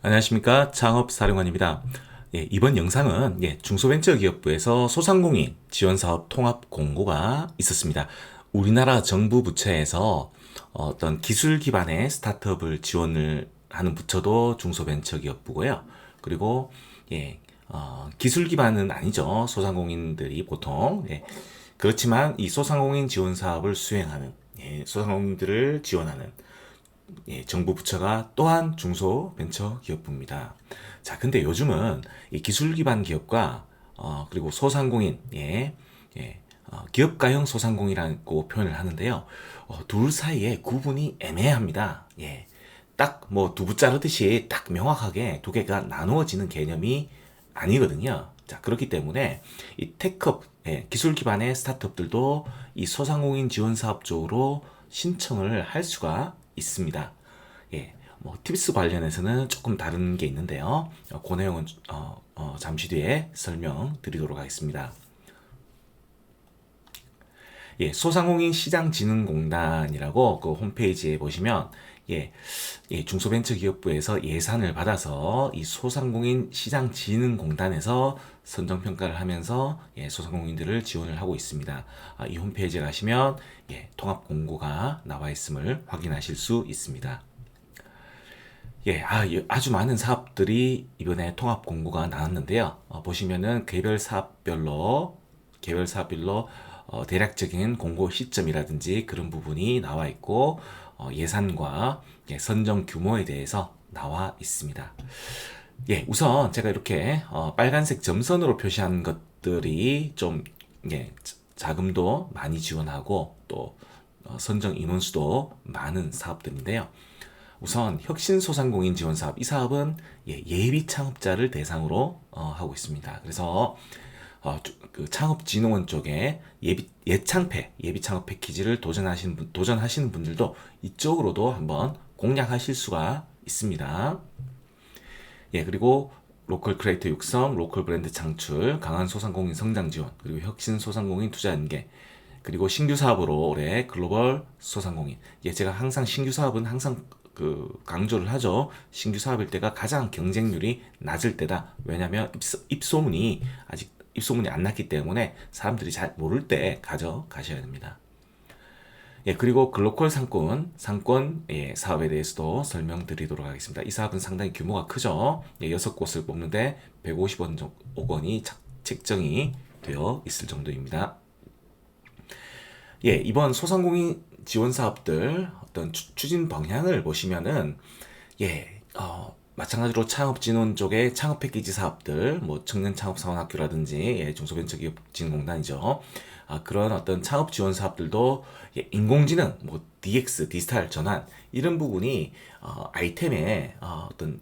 안녕하십니까. 창업사령관입니다. 이번 영상은 중소벤처기업부에서 소상공인 지원사업 통합 공고가 있었습니다. 우리나라 정부 부처에서 어떤 기술 기반의 스타트업을 지원을 하는 부처도 중소벤처기업부고요. 그리고 기술 기반은 아니죠. 소상공인들이 보통. 그렇지만 이 소상공인 지원 사업을 수행하는 소상공인들을 지원하는 정부 부처가 또한 중소벤처기업부입니다. 자, 근데 요즘은 이 기술 기반 기업과 그리고 소상공인, 기업가형 소상공인이라고 표현을 하는데요. 둘 사이에 구분이 애매합니다. 딱 뭐 두부 자르듯이 딱 명확하게 두 개가 나누어지는 개념이 아니거든요. 자, 그렇기 때문에 이 테크업, 기술 기반의 스타트업들도 이 소상공인 지원 사업 쪽으로 신청을 할 수가 있습니다. 뭐 팁스 관련해서는 조금 다른 게 있는데요. 그 내용은 잠시 뒤에 설명드리도록 하겠습니다. 소상공인 시장진흥공단이라고 그 홈페이지에 보시면 중소벤처기업부에서 예산을 받아서 이 소상공인 시장진흥공단에서 선정평가를 하면서 소상공인들을 지원을 하고 있습니다. 이 홈페이지에 가시면 통합 공고가 나와 있음을 확인하실 수 있습니다. 아주 많은 사업들이 이번에 통합 공고가 나왔는데요. 보시면은 개별 사업별로 대략적인 공고 시점이라든지 그런 부분이 나와 있고 예산과 선정 규모에 대해서 나와 있습니다. 우선 제가 이렇게 빨간색 점선으로 표시한 것들이 좀 자금도 많이 지원하고 또 선정 인원수도 많은 사업들인데요. 우선 혁신소상공인 지원사업, 이 사업은 예비 창업자를 대상으로 하고 있습니다. 그래서 그 창업진흥원 쪽에 예비 창업 패키지를 도전하시는 분들도 이쪽으로도 한번 공략하실 수가 있습니다. 그리고 로컬 크리에이터 육성, 로컬 브랜드 창출, 강한 소상공인 성장 지원, 그리고 혁신 소상공인 투자 연계, 그리고 신규 사업으로 올해 글로벌 소상공인. 제가 항상 신규 사업은 항상 그 강조를 하죠. 신규 사업일 때가 가장 경쟁률이 낮을 때다. 왜냐하면 입소문이 안 났기 때문에 사람들이 잘 모를 때 가져가셔야 됩니다. 그리고 글로컬 상권 사업에 대해서도 설명드리도록 하겠습니다. 이 사업은 상당히 규모가 크죠. 6곳을 뽑는데 150억 원이 책정이 되어 있을 정도입니다. 이번 소상공인 지원 사업들 어떤 추진 방향을 보시면은 마찬가지로 창업진흥원 쪽의 창업 패키지 사업들, 뭐 청년 창업 사원학교라든지 중소벤처기업진흥공단이죠. 그런 어떤 창업 지원 사업들도 인공지능, 뭐 DX, 디지털 전환 이런 부분이 아이템에 어떤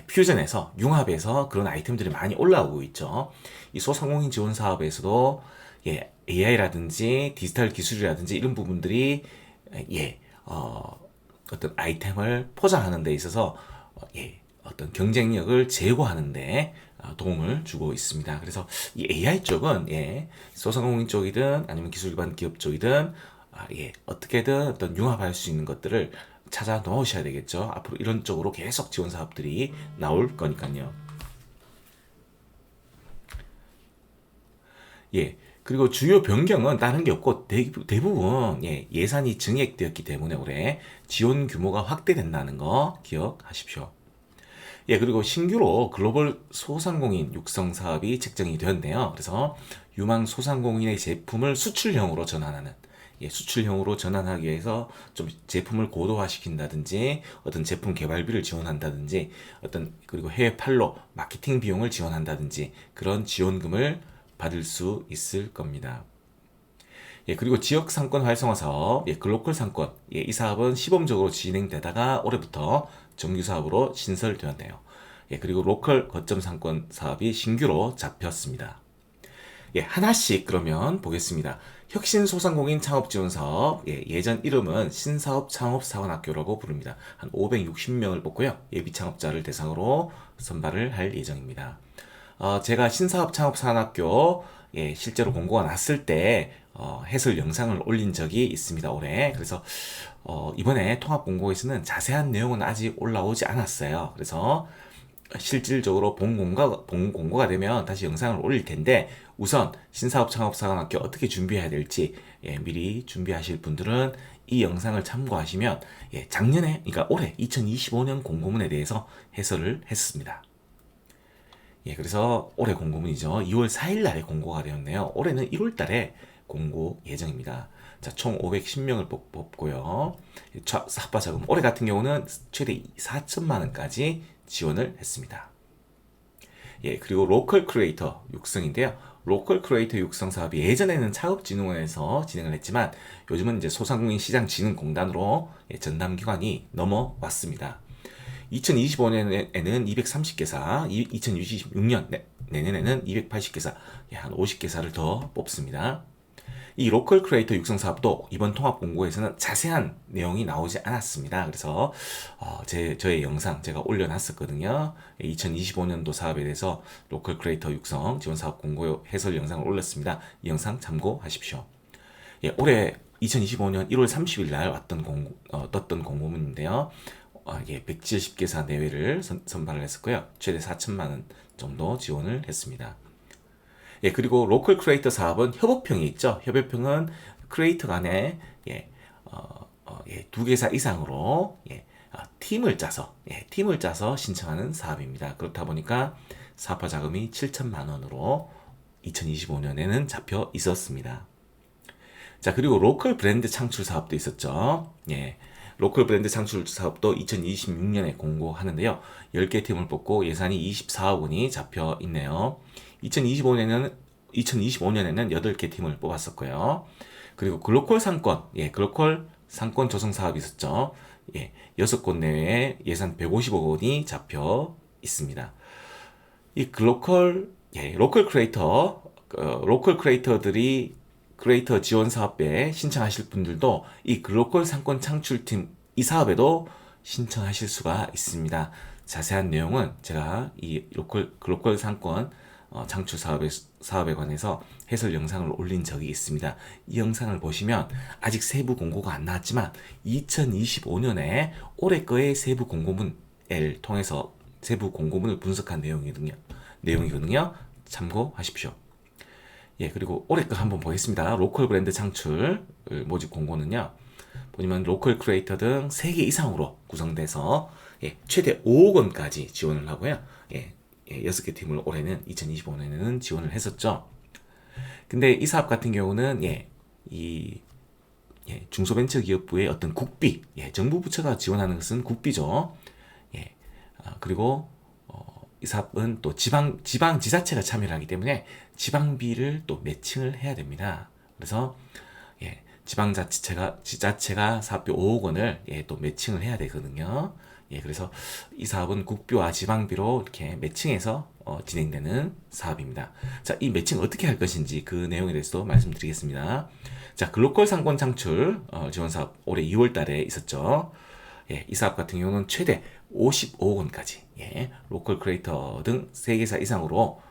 퓨전해서 융합해서 그런 아이템들이 많이 올라오고 있죠. 이 소상공인 지원 사업에서도 AI라든지 디지털 기술이라든지 이런 부분들이 어떤 아이템을 포장하는 데 있어서 어떤 경쟁력을 제고하는데 도움을 주고 있습니다. 그래서 이 AI 쪽은 소상공인 쪽이든 아니면 기술 기반 기업 쪽이든 어떻게든 어떤 융합할 수 있는 것들을 찾아 넣으셔야 되겠죠. 앞으로 이런 쪽으로 계속 지원 사업들이 나올 거니까요. 그리고 주요 변경은 다른 게 없고 대부분 예산이 증액되었기 때문에 올해 지원 규모가 확대된다는 거 기억하십시오. 그리고 신규로 글로벌 소상공인 육성 사업이 책정이 되었네요. 그래서 유망 소상공인의 제품을 수출형으로 전환하기 위해서 좀 제품을 고도화시킨다든지 어떤 제품 개발비를 지원한다든지 그리고 해외 판로 마케팅 비용을 지원한다든지 그런 지원금을 받을 수 있을 겁니다. 그리고 지역 상권 활성화 사업, 글로컬 상권, 이 사업은 시범적으로 진행되다가 올해부터 정규 사업으로 신설되었네요. 그리고 로컬 거점 상권 사업이 신규로 잡혔습니다. 하나씩 그러면 보겠습니다. 혁신소상공인 창업지원사업, 예전 이름은 신사업 창업사관학교라고 부릅니다. 한 560명을 뽑고요. 예비창업자를 대상으로 선발을 할 예정입니다. 제가 신사업 창업사관학교 예, 실제로 공고가 났을 때 해설 영상을 올린 적이 있습니다, 올해. 그래서 이번에 통합 공고에서는 자세한 내용은 아직 올라오지 않았어요. 그래서 실질적으로 본 공고가 되면 다시 영상을 올릴 텐데, 우선 신사업 창업사관학교 어떻게 준비해야 될지, 예, 미리 준비하실 분들은 이 영상을 참고하시면, 예, 작년에, 그러니까 올해 2025년 공고문에 대해서 해설을 했습니다. 예, 그래서 올해 공고문이죠. 2월 4일 날에 공고가 되었네요. 올해는 1월 달에 공고 예정입니다. 자, 총 510명을 뽑고요. 학과 자금, 올해 같은 경우는 최대 4천만 원까지 지원을 했습니다. 예, 그리고 로컬 크리에이터 육성인데요. 로컬 크리에이터 육성 사업이 예전에는 창업진흥원에서 진행을 했지만 요즘은 이제 소상공인시장진흥공단으로 전담기관이 넘어왔습니다. 2025년에는 230개사, 2026년 내년에는 280개사, 한 50개사를 더 뽑습니다. 이 로컬 크리에이터 육성 사업도 이번 통합 공고에서는 자세한 내용이 나오지 않았습니다. 그래서 저의 영상 제가 올려놨었거든요. 2025년도 사업에 대해서 로컬 크리에이터 육성 지원 사업 공고 해설 영상을 올렸습니다. 이 영상 참고하십시오. 예, 올해 2025년 1월 30일 날 떴던 공고문인데요. 예, 170개사 내외를 선발을 했었고요. 최대 4천만 원 정도 지원을 했습니다. 예, 그리고 로컬 크리에이터 사업은 협업형이 있죠. 협업형은 크리에이터 간에 예, 두 개사 이상으로 팀을 짜서 신청하는 사업입니다. 그렇다 보니까 사업화 자금이 7천만 원으로 2025년에는 잡혀 있었습니다. 자, 그리고 로컬 브랜드 창출 사업도 있었죠. 예. 로컬 브랜드 창출 사업도 2026년에 공고하는데요. 10개 팀을 뽑고 예산이 24억 원이 잡혀 있네요. 2025년에는 8개 팀을 뽑았었고요. 그리고 글로컬 상권, 글로컬 상권 조성 사업이 있었죠. 6곳 내외에 예산 150억 원이 잡혀 있습니다. 이 로컬 크리에이터들이 크리에이터 지원 사업에 신청하실 분들도 이 글로컬 상권 창출팀 이 사업에도 신청하실 수가 있습니다. 자세한 내용은 제가 이 글로컬 상권 창출 사업에 관해서 해설 영상을 올린 적이 있습니다. 이 영상을 보시면 아직 세부 공고가 안 나왔지만 2025년에 올해 거의 세부 공고문을 통해서 세부 공고문을 분석한 내용이거든요. 참고하십시오. 예, 그리고 올해 거 한번 보겠습니다. 로컬 브랜드 창출 모집 공고는요. 보시면 로컬 크리에이터 등 3개 이상으로 구성돼서 최대 5억 원까지 지원을 하고요. 6개 팀을 올해는 2025년에는 지원을 했었죠. 근데 이 사업 같은 경우는 중소벤처기업부의 어떤 국비, 정부 부처가 지원하는 것은 국비죠. 그리고 이 사업은 또 지자체가 참여를 하기 때문에 지방비를 또 매칭을 해야 됩니다. 그래서 지자체가 사업비 5억 원을 또 매칭을 해야 되거든요. 그래서 이 사업은 국비와 지방비로 이렇게 매칭해서 진행되는 사업입니다. 자, 이 매칭 어떻게 할 것인지 그 내용에 대해서도 말씀드리겠습니다. 자, 글로컬 상권 창출 지원 사업 올해 2월 달에 있었죠. 이 사업 같은 경우는 최대 55억 원까지 로컬 크리에이터 등 3개사 이상으로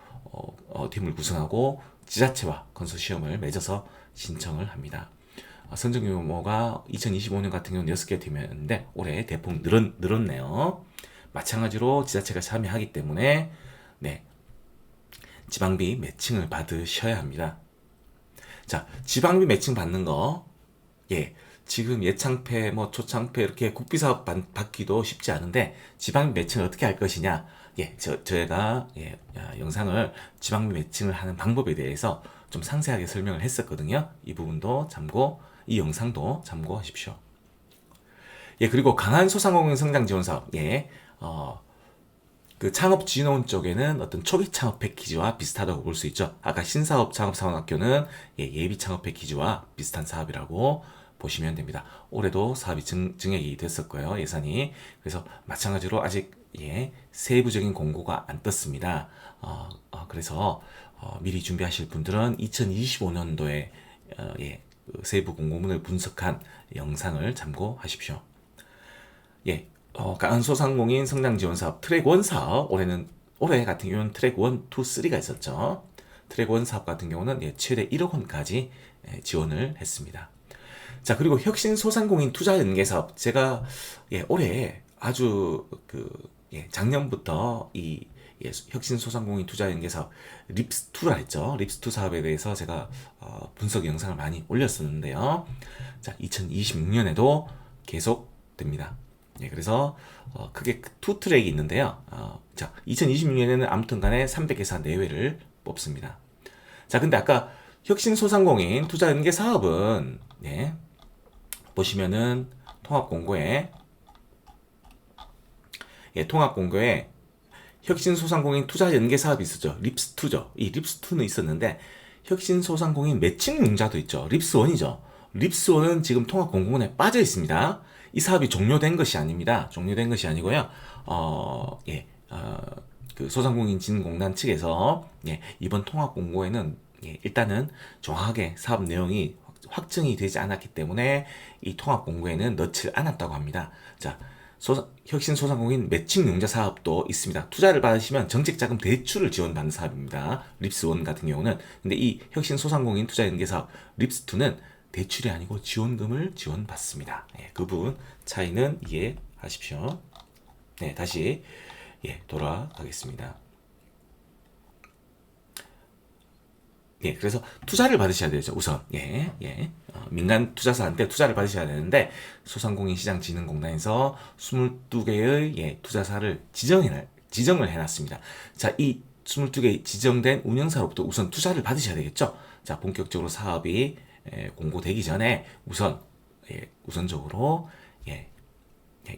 팀을 구성하고 지자체와 컨소시엄을 맺어서 신청을 합니다. 선정 규모가 2025년 같은 경우는 6개 팀이었는데 올해 대폭 늘었네요. 마찬가지로 지자체가 참여하기 때문에 지방비 매칭을 받으셔야 합니다. 자, 지방비 매칭 받는 거 지금 예창패, 초창패 이렇게 국비사업 받기도 쉽지 않은데 지방비 매칭을 어떻게 할 것이냐? 저희가 영상을 지방비 매칭을 하는 방법에 대해서 좀 상세하게 설명을 했었거든요. 이 영상도 참고하십시오. 그리고 강한 소상공인 성장 지원 사업, 그 창업진흥원 쪽에는 어떤 초기 창업 패키지와 비슷하다고 볼 수 있죠. 아까 신사업 창업사관학교는 예비 창업 패키지와 비슷한 사업이라고 보시면 됩니다. 올해도 사업이 증액이 됐었고요. 예산이. 그래서 마찬가지로 아직 세부적인 공고가 안 떴습니다. 그래서 미리 준비하실 분들은 2025년도에 그 세부 공고문을 분석한 영상을 참고하십시오. 강한 소상공인 성장 지원 사업 트랙 1 사업 올해 같은 경우는 트랙 1, 2, 3가 있었죠. 트랙 1 사업 같은 경우는 최대 1억 원까지 지원을 했습니다. 자, 그리고 혁신소상공인 투자연계사업, 제가 올해 아주 작년부터 이 혁신소상공인 투자연계사업 립스2라 했죠. 립스2 사업에 대해서 제가 분석 영상을 많이 올렸었는데요. 자, 2026년에도 계속 됩니다. 그래서 크게 투 트랙이 있는데요. 자, 2026년에는 아무튼 간에 300개사 내외를 뽑습니다. 자, 근데 아까 혁신소상공인 투자연계 사업은 보시면은 통합공고에 혁신소상공인 투자연계 사업이 있었죠. 립스2죠. 이 립스2는 있었는데 혁신소상공인 매칭융자도 있죠. 립스1이죠. 립스1은 지금 통합공고에 빠져 있습니다. 이 사업이 종료된 것이 아닙니다. 종료된 것이 아니고요. 그 소상공인진흥공단 측에서 이번 통합공고에는 일단은 정확하게 사업 내용이 확정이 되지 않았기 때문에 이 통합공고에는 넣지 않았다고 합니다. 자, 혁신소상공인 매칭융자 사업도 있습니다. 투자를 받으시면 정책자금 대출을 지원받는 사업입니다. 립스1 같은 경우는. 근데 이 혁신소상공인 투자연계사업 립스2는 대출이 아니고 지원금을 지원받습니다. 그 부분 차이는 이해하십시오. 다시 돌아가겠습니다. 그래서 투자를 받으셔야 되죠. 우선 민간 투자사한테 투자를 받으셔야 되는데 소상공인시장진흥공단에서 22개의 투자사를 지정을 해놨습니다. 자, 이 22개 지정된 운영사로부터 우선 투자를 받으셔야 되겠죠. 자, 본격적으로 사업이 공고되기 전에 우선적으로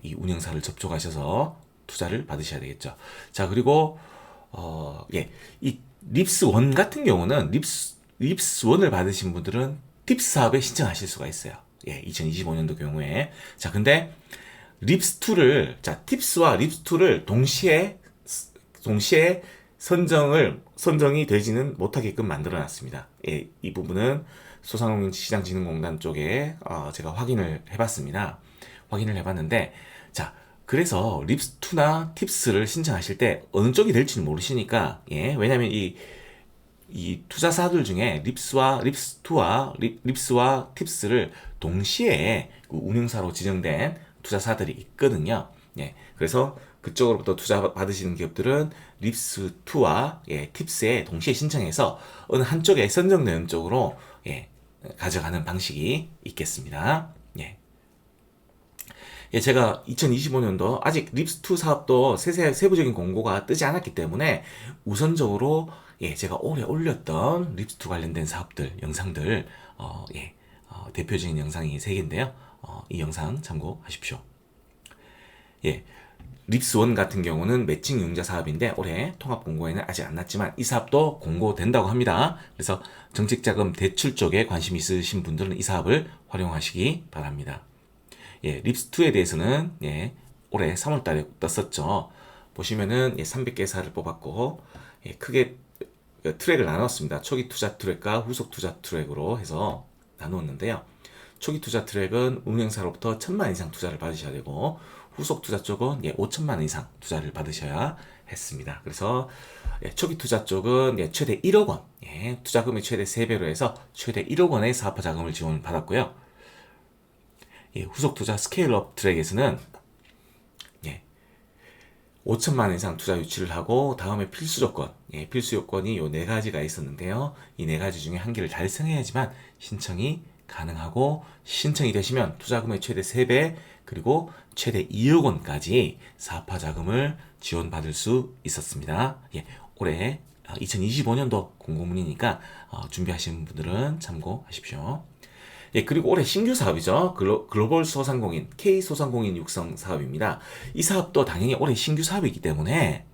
이 운영사를 접촉하셔서 투자를 받으셔야 되겠죠. 자, 그리고 이 립스1 같은 경우는 립스1을 받으신 분들은 팁스 사업에 신청하실 수가 있어요. 2025년도 경우에. 자, 근데 립스2를, 팁스와 립스2를 동시에 선정이 되지는 못하게끔 만들어 놨습니다. 이 부분은 소상공인시장진흥공단 쪽에 제가 확인을 해봤는데, 자, 그래서 립스2나 팁스를 신청하실 때 어느 쪽이 될지는 모르시니까, 왜냐면 이 투자사들 중에 립스와 팁스를 동시에 그 운영사로 지정된 투자사들이 있거든요. 그래서 그쪽으로부터 투자 받으시는 기업들은 립스2와 팁스에 동시에 신청해서 어느 한쪽에 선정되는 쪽으로 가져가는 방식이 있겠습니다. 제가 2025년도 아직 립스2 사업도 세부적인 공고가 뜨지 않았기 때문에 우선적으로 제가 올해 올렸던 립스2 관련된 사업들, 영상들, 대표적인 영상이 3개인데요. 이 영상 참고하십시오. 립스1 같은 경우는 매칭융자 사업인데 올해 통합공고에는 아직 안 났지만 이 사업도 공고된다고 합니다. 그래서 정책자금 대출 쪽에 관심 있으신 분들은 이 사업을 활용하시기 바랍니다. 립스2에 대해서는 올해 3월달에 떴었죠. 보시면은 300개사를 뽑았고 크게 트랙을 나눴습니다. 초기 투자 트랙과 후속 투자 트랙으로 해서 나누었는데요. 초기 투자 트랙은 운영사로부터 1,000만 이상 투자를 받으셔야 되고 후속 투자 쪽은 5천만 원 이상 투자를 받으셔야 했습니다. 그래서 초기 투자 쪽은 최대 1억 원, 투자금이 최대 3배로 해서 최대 1억 원의 사업화 자금을 지원받았고요. 후속 투자 스케일업 트랙에서는 5천만 원 이상 투자 유치를 하고 다음에 필수 조건, 필수 요건이 요 4가지가 있었는데요. 이 4가지 중에 한 개를 달성해야지만 신청이 가능하고 신청이 되시면 투자금의 최대 3배 그리고 최대 2억 원까지 사업화 자금을 지원받을 수 있었습니다. 올해 2025년도 공고문이니까 준비하시는 분들은 참고하십시오. 그리고 올해 신규 사업이죠. 글로벌 소상공인, K소상공인 육성 사업입니다. 이 사업도 당연히 올해 신규 사업이기 때문에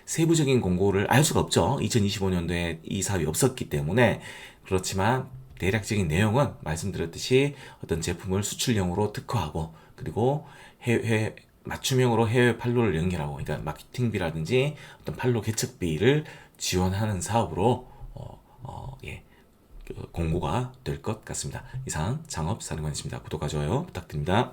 세부적인 공고를 알 수가 없죠. 2025년도에 이 사업이 없었기 때문에. 그렇지만 대략적인 내용은 말씀드렸듯이 어떤 제품을 수출용으로 특화하고 그리고 맞춤형으로 해외 판로를 연결하고, 그러니까 마케팅비라든지 어떤 판로 개척비를 지원하는 사업으로 공고가 될 것 같습니다. 이상 창업사령관이었습니다. 구독과 좋아요 부탁드립니다.